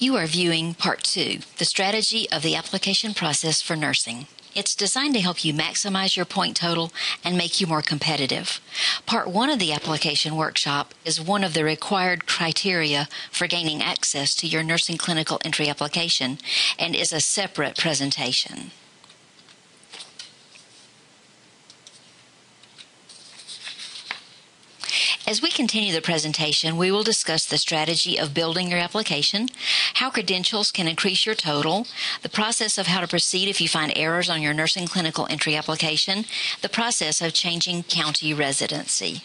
You are viewing Part 2, the strategy of the application process for nursing. It's designed to help you maximize your point total and make you more competitive. Part 1 of the application workshop is one of the required criteria for gaining access to your nursing clinical entry application and is a separate presentation. As we continue the presentation, we will discuss the strategy of building your application, how credentials can increase your total, the process of how to proceed if you find errors on your nursing clinical entry application, the process of changing county residency.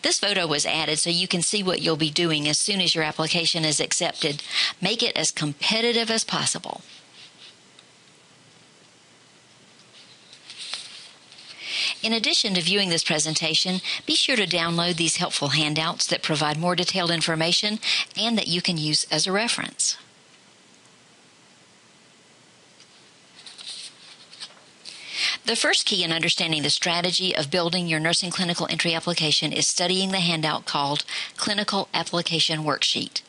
This photo was added so you can see what you'll be doing as soon as your application is accepted. Make it as competitive as possible. In addition to viewing this presentation, be sure to download these helpful handouts that provide more detailed information and that you can use as a reference. The first key in understanding the strategy of building your nursing clinical entry application is studying the handout called Clinical Application Worksheet.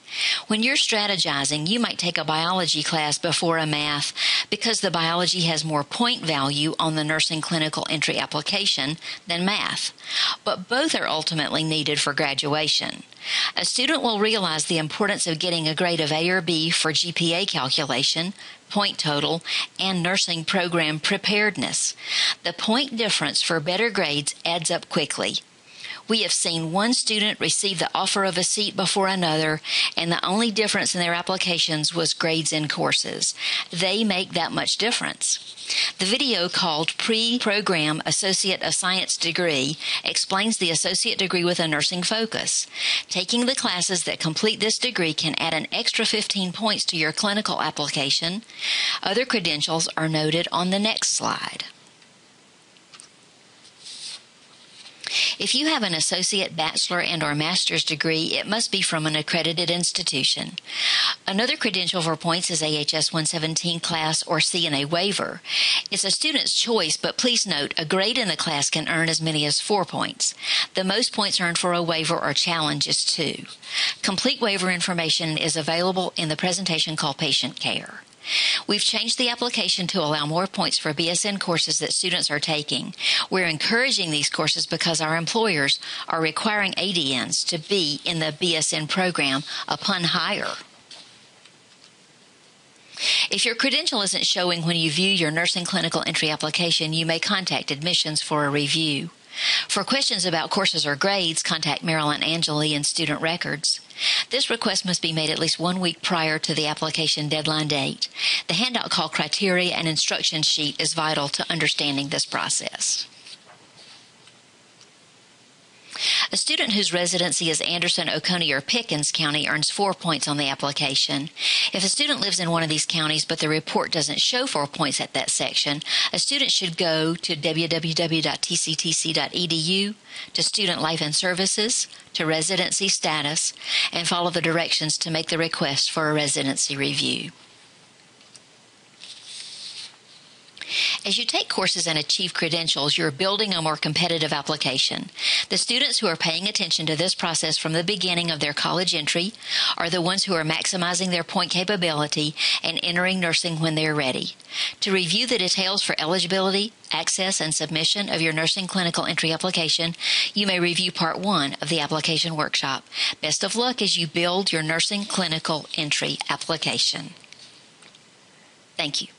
When you're strategizing, you might take a biology class before a math because the biology has more point value on the nursing clinical entry application than math. But both are ultimately needed for graduation. A student will realize the importance of getting a grade of A or B for GPA calculation, point total, and nursing program preparedness. The point difference for better grades adds up quickly. We have seen one student receive the offer of a seat before another, and the only difference in their applications was grades in courses. They make that much difference. The video called Pre-Program Associate of Science Degree explains the associate degree with a nursing focus. Taking the classes that complete this degree can add an extra 15 points to your clinical application. Other credentials are noted on the next slide. If you have an associate, bachelor, and/or master's degree, it must be from an accredited institution. Another credential for points is AHS 117 class or CNA waiver. It's a student's choice, but please note a grade in the class can earn as many as 4 points. The most points earned for a waiver or challenge is 2. Complete waiver information is available in the presentation called Patient Care. We've changed the application to allow more points for BSN courses that students are taking. We're encouraging these courses because our employers are requiring ADNs to be in the BSN program upon hire. If your credential isn't showing when you view your nursing clinical entry application, you may contact admissions for a review. For questions about courses or grades, contact Marilyn Angeli in Student Records. This request must be made at least 1 week prior to the application deadline date. The handout called Criteria and Instruction Sheet is vital to understanding this process. A student whose residency is Anderson, Oconee, or Pickens County earns 4 points on the application. If a student lives in one of these counties but the report doesn't show 4 points at that section, a student should go to www.tctc.edu, to Student Life and Services, to Residency Status, and follow the directions to make the request for a residency review. As you take courses and achieve credentials, you're building a more competitive application. The students who are paying attention to this process from the beginning of their college entry are the ones who are maximizing their point capability and entering nursing when they're ready. To review the details for eligibility, access, and submission of your nursing clinical entry application, you may review Part 1 of the application workshop. Best of luck as you build your nursing clinical entry application. Thank you.